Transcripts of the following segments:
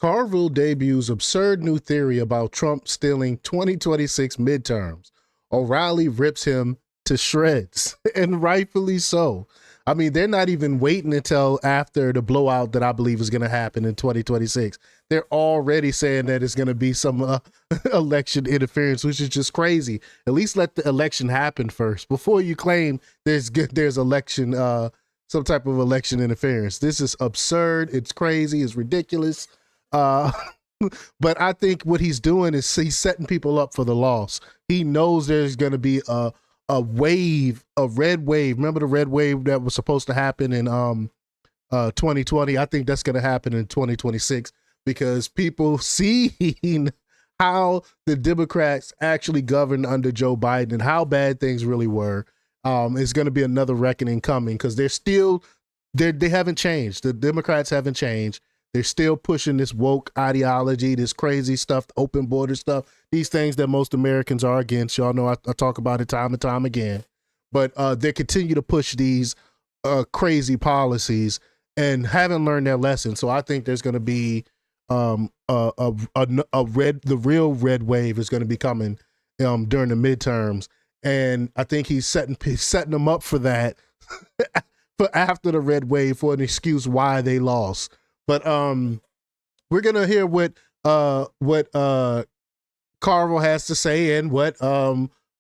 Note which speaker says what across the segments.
Speaker 1: Carville debuts absurd new theory about Trump stealing 2026 midterms. O'Reilly rips him to shreds, and rightfully so. I mean, they're not even waiting until after the blowout that I believe is going to happen in 2026. They're already saying that it's going to be some election interference, which is just crazy. At least let the election happen first before you claim there's election, some type of election interference. This is absurd. It's crazy. It's ridiculous. Uh, but I think what he's doing is he's setting people up for the loss. He knows there's going to be a wave, a red wave. Remember the red wave that was supposed to happen in 2020? I think that's going to happen in 2026 because people seen how the Democrats actually governed under Joe Biden and how bad things really were. It's going to be another reckoning coming because they haven't changed. The Democrats haven't changed. They're still pushing this woke ideology, this crazy stuff, open border stuff, these things that most Americans are against. Y'all know I talk about it time and time again. But they continue to push these crazy policies and haven't learned their lesson. So I think there's going to be the real red wave is going to be coming during the midterms. And I think he's setting them up for that, for after the red wave, for an excuse why they lost. But we're gonna hear what Carville has to say and what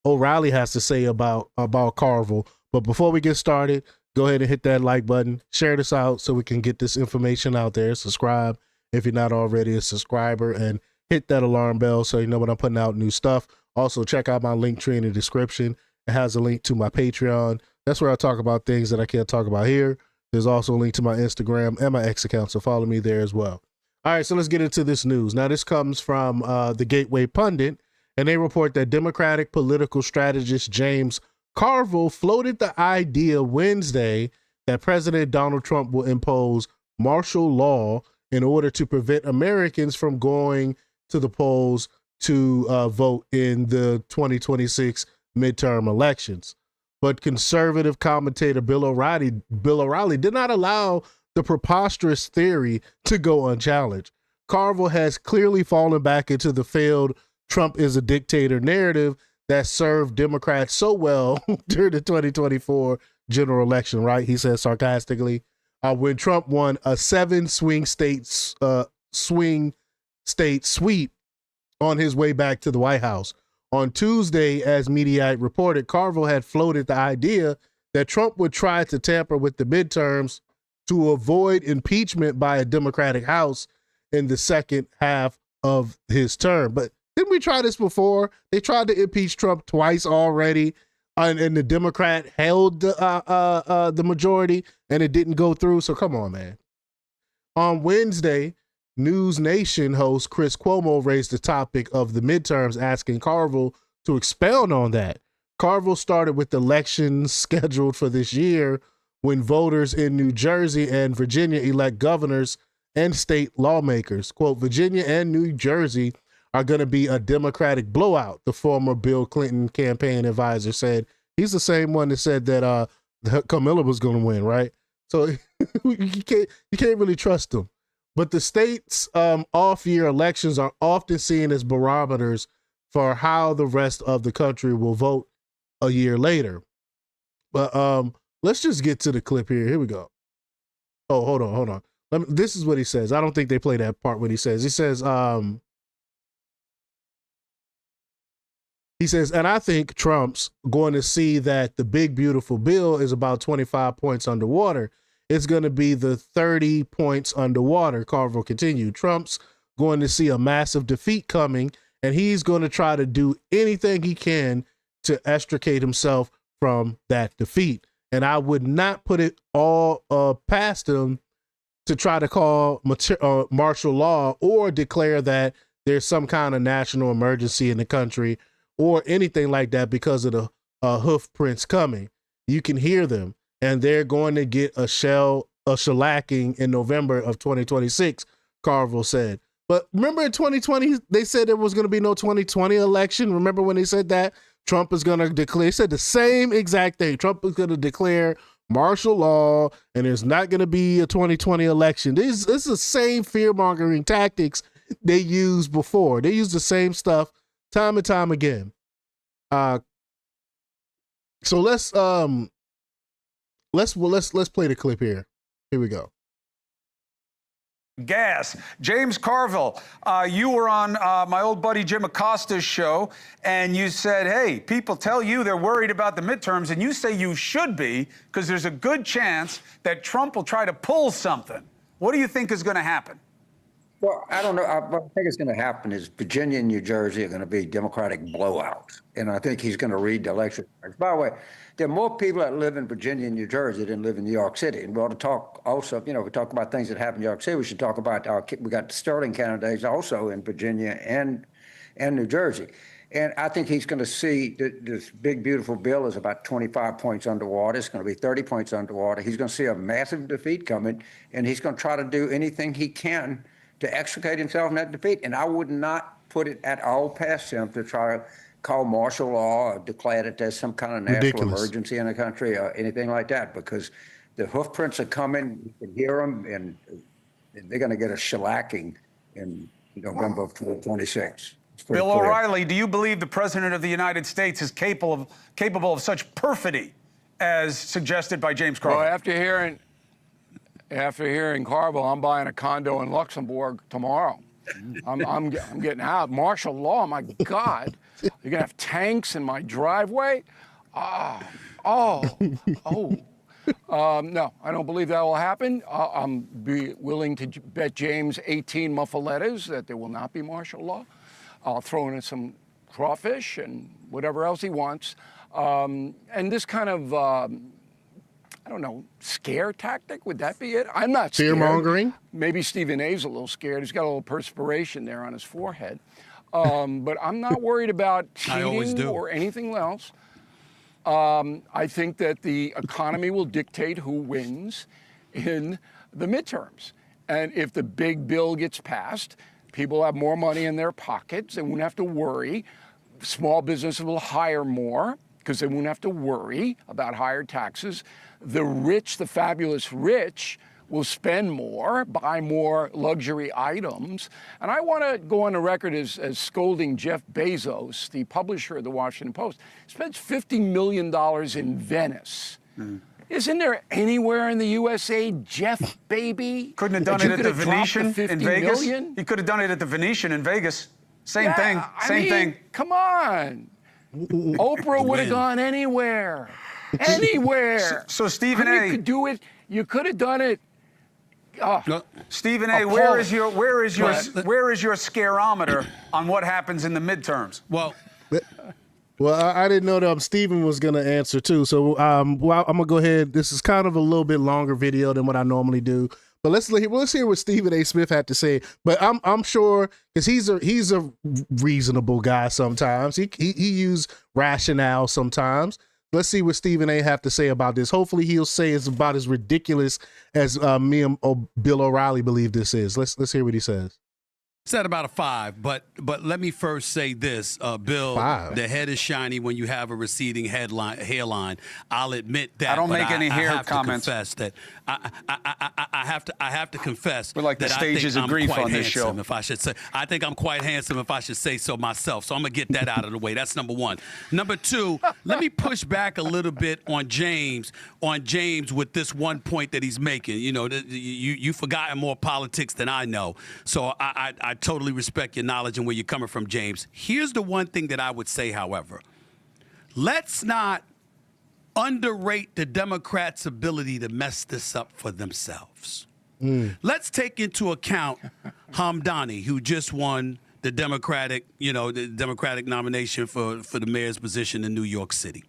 Speaker 1: O'Reilly has to say about Carville. But before we get started, go ahead and hit that like button, share this out so we can get this information out there. Subscribe if you're not already a subscriber, and hit that alarm bell so you know when I'm putting out new stuff. Also, check out my link tree in the description. It has a link to my Patreon. That's where I talk about things that I can't talk about here. There's also a link to my Instagram and my X account, so follow me there as well. All right, so let's get into this news. Now, this comes from the Gateway Pundit, and they report that Democratic political strategist James Carville floated the idea Wednesday that President Donald Trump will impose martial law in order to prevent Americans from going to the polls to vote in the 2026 midterm elections. But conservative commentator Bill O'Reilly did not allow the preposterous theory to go unchallenged. Carville has clearly fallen back into the failed Trump is a dictator narrative that served Democrats so well during the 2024 general election, right? He said sarcastically, when Trump won a 7 swing state sweep on his way back to the White House. On Tuesday, as Mediaite reported, Carville had floated the idea that Trump would try to tamper with the midterms to avoid impeachment by a Democratic House in the second half of his term. But didn't we try this before? They tried to impeach Trump twice already, and the Democrat held the majority, and it didn't go through. So come on, man. On Wednesday, News Nation host Chris Cuomo raised the topic of the midterms, asking Carville to expound on that. Carville started with elections scheduled for this year when voters in New Jersey and Virginia elect governors and state lawmakers. Quote, Virginia and New Jersey are going to be a Democratic blowout, the former Bill Clinton campaign advisor said. He's the same one that said that Camilla was going to win, right? So you can't really trust him. But the state's off-year elections are often seen as barometers for how the rest of the country will vote a year later. But let's just get to the clip here. Here we go. Oh, hold on. This is what he says. I don't think they play that part when he says, and I think Trump's going to see that the big, beautiful bill is about 25 points underwater. It's going to be the 30 points underwater, Carville continued. Trump's going to see a massive defeat coming, and he's going to try to do anything he can to extricate himself from that defeat. And I would not put it all past him to try to call martial law or declare that there's some kind of national emergency in the country or anything like that because of the hoof prints coming. You can hear them. And they're going to get a shellacking in November of 2026, Carville said. But remember in 2020, they said there was going to be no 2020 election. Remember when they said that? Trump is going to declare, he said the same exact thing. Trump is going to declare martial law, and there's not going to be a 2020 election. This is the same fear-mongering tactics they used before. They use the same stuff time and time again. So let's play the clip here. Here we go.
Speaker 2: Gas. James Carville, you were on my old buddy Jim Acosta's show, and you said, hey, people tell you they're worried about the midterms, and you say you should be because there's a good chance that Trump will try to pull something. What do you think is going to happen?
Speaker 3: Well, I don't know. What I think is going to happen is Virginia and New Jersey are going to be Democratic blowouts. And I think he's going to read the election. By the way, there are more people that live in Virginia and New Jersey than live in New York City. And we ought to talk also, we talk about things that happen in New York City. We should talk about we got Sterling candidates also in Virginia and New Jersey. And I think he's going to see this big, beautiful bill is about 25 points underwater. It's going to be 30 points underwater. He's going to see a massive defeat coming, and he's going to try to do anything he can to extricate himself from that defeat. And I would not put it at all past him to try to call martial law or declare that there's some kind of national emergency in the country or anything like that, because the hoof prints are coming. You can hear them, and they're going to get a shellacking in November of 2026.
Speaker 2: Bill O'Reilly, do you believe the President of the United States is capable of such perfidy as suggested by James Carville?
Speaker 4: Well, after hearing Carville, I'm buying a condo in Luxembourg tomorrow. I'm getting out. Martial law, my God. You're going to have tanks in my driveway? No, I don't believe that will happen. I'm be willing to bet James 18 muffalettas that there will not be martial law. I'll throw in some crawfish and whatever else he wants. And this kind of, I don't know, scare tactic, would that be it? I'm not scared.
Speaker 1: Fear-mongering?
Speaker 4: Maybe Stephen A's a little scared. He's got a little perspiration there on his forehead. But I'm not worried about cheating or anything else. I think that the economy will dictate who wins in the midterms. And if the big bill gets passed, people have more money in their pockets. They won't have to worry. Small businesses will hire more because they won't have to worry about higher taxes. The rich, the fabulous rich, will spend more, buy more luxury items. And I want to go on the record as scolding Jeff Bezos, the publisher of the Washington Post. He spends $50 million in Venice. Isn't there anywhere in the USA, Jeff, baby?
Speaker 2: Couldn't have done it at the Venetian in Vegas?
Speaker 4: Million?
Speaker 2: He could have done it at the Venetian in Vegas. Same thing.
Speaker 4: Same thing. Come on. Oprah would have gone anywhere. Anywhere.
Speaker 2: So Stephen A.
Speaker 4: You could do it. You could have done it.
Speaker 2: Stephen A. Where is your scareometer on what happens in the midterms?
Speaker 1: Well, I didn't know that Stephen was going to answer too. So I'm going to go ahead. This is kind of a little bit longer video than what I normally do. But let's hear what Stephen A. Smith had to say. But I'm sure, because he's a reasonable guy sometimes. He used rationale sometimes. Let's see what Stephen A. have to say about this. Hopefully he'll say it's about as ridiculous as me and Bill O'Reilly believe this is. Let's hear what he says.
Speaker 5: Said about a 5, but let me first say this, Bill.
Speaker 1: 5.
Speaker 5: The head is shiny when you have a receding hairline. I'll admit that.
Speaker 2: I don't make any hair comments.
Speaker 5: I have to confess.
Speaker 2: We're like the stages of grief on this show.
Speaker 5: If I should say, I think I'm quite handsome, if I should say so myself. So I'm gonna get that out of the way. That's number one. Number two, let me push back a little bit on James with this one point that he's making. You've forgotten more politics than I know. So I totally respect your knowledge and where you're coming from, James. Here's the one thing that I would say, however. Let's not underrate the Democrats' ability to mess this up for themselves. Let's take into account Hamdani, who just won the Democratic nomination for the mayor's position in New York City.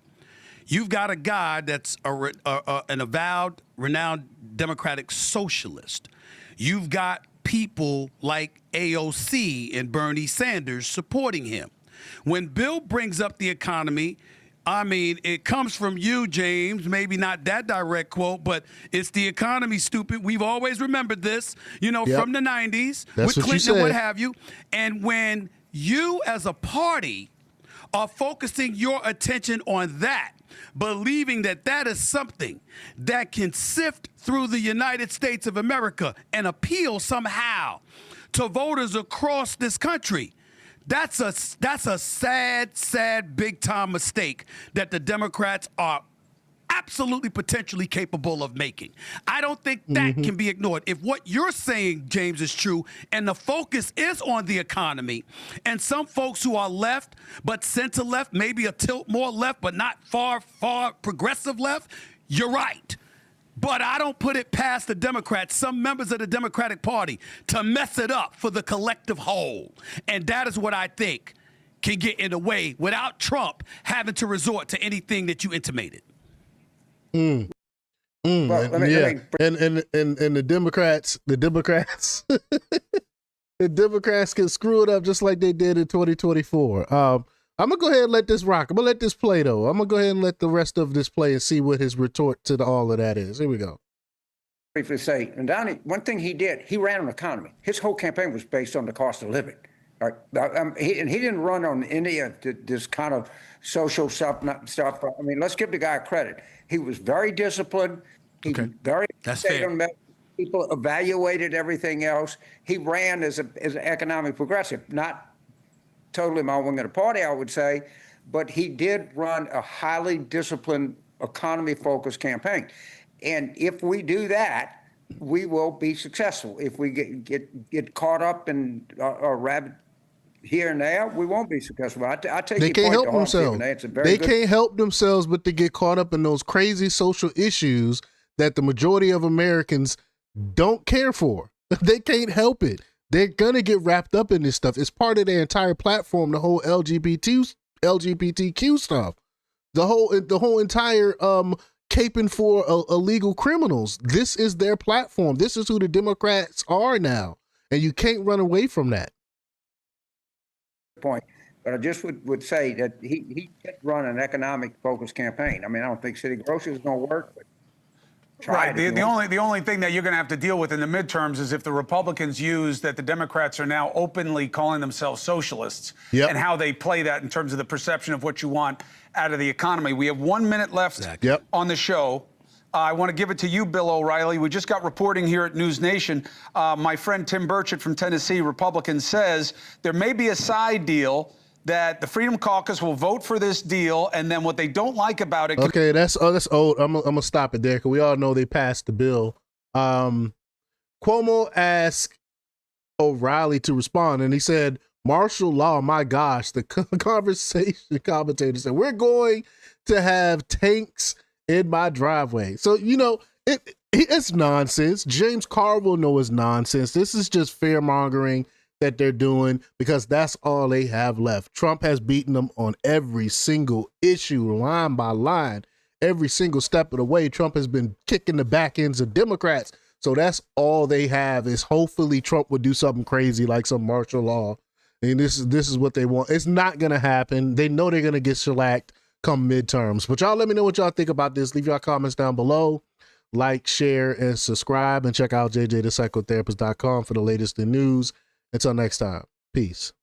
Speaker 5: You've got a guy that's an avowed, renowned Democratic socialist. You've got people like AOC and Bernie Sanders supporting him. When Bill brings up the economy, I mean, it comes from you, James, maybe not that direct quote, but it's the economy, stupid. We've always remembered this, from the 90s with Clinton and what have you. And when you as a party are focusing your attention on that, believing that that is something that can sift through the United States of America and appeal somehow to voters across this country. That's a sad, big-time mistake that the Democrats are absolutely potentially capable of making. I don't think that can be ignored. If what you're saying, James, is true, and the focus is on the economy, and some folks who are left, but center left, maybe a tilt more left, but not far progressive left, you're right. But I don't put it past the Democrats, some members of the Democratic Party, to mess it up for the collective whole. And that is what I think can get in the way without Trump having to resort to anything that you intimated.
Speaker 3: Well,
Speaker 1: And the Democrats, the Democrats can screw it up just like they did in 2024. I'm gonna go ahead and let this rock. I'm gonna let this play though. I'm gonna go ahead and let the rest of this play and see what his retort to all of that is. Here we go.
Speaker 3: briefly say, and Donnie, one thing he did, he ran an economy. His whole campaign was based on the cost of living. All right? He didn't run on any of this kind of social stuff. I mean, let's give the guy credit. He was very disciplined. He was very
Speaker 5: That's fair.
Speaker 3: People evaluated everything else. He ran as an economic progressive, not totally my wing of the party, I would say, but he did run a highly disciplined, economy-focused campaign. And if we do that, we will be successful. If we get caught up in a rabbit here and there, we won't be successful. I take
Speaker 1: They
Speaker 3: your
Speaker 1: can't
Speaker 3: point
Speaker 1: help
Speaker 3: to heart,
Speaker 1: themselves.
Speaker 3: Stephen A. It's a very
Speaker 1: They
Speaker 3: good
Speaker 1: can't help themselves but to get caught up in those crazy social issues that the majority of Americans don't care for. They can't help it. They're gonna get wrapped up in this stuff. It's part of their entire platform, the whole LGBTQ stuff. The whole entire caping for illegal criminals. This is their platform. This is who the Democrats are now. And you can't run away from that.
Speaker 3: point. But I just would say that he did run an economic focused campaign. I mean, I don't think city groceries is going to work, but
Speaker 2: Right. The only thing that you're going to have to deal with in the midterms is if the Republicans use that the Democrats are now openly calling themselves socialists, and how they play that in terms of the perception of what you want out of the economy. We have 1 minute left on the show. I want to give it to you, Bill O'Reilly. We just got reporting here at News Nation. My friend Tim Burchett from Tennessee, Republican, says there may be a side deal that the Freedom Caucus will vote for this deal, and then what they don't like about it.
Speaker 1: Okay, that's old. I'm gonna stop it there because we all know they passed the bill. Cuomo asked O'Reilly to respond, and he said, "Martial law, my gosh." The conversation commentator said, "We're going to have tanks in my driveway." So it's nonsense. James Carville knows it's nonsense. This is just fear mongering that they're doing because that's all they have left. Trump has beaten them on every single issue, line by line, every single step of the way. Trump has been kicking the back ends of Democrats. So that's all they have is hopefully Trump would do something crazy like some martial law. And this is what they want. It's not going to happen. They know they're going to get shellacked come midterms. But y'all let me know what y'all think about this. Leave your comments down below. Like, share, and subscribe. And check out jjthepsychotherapist.com for the latest in news. Until next time, peace.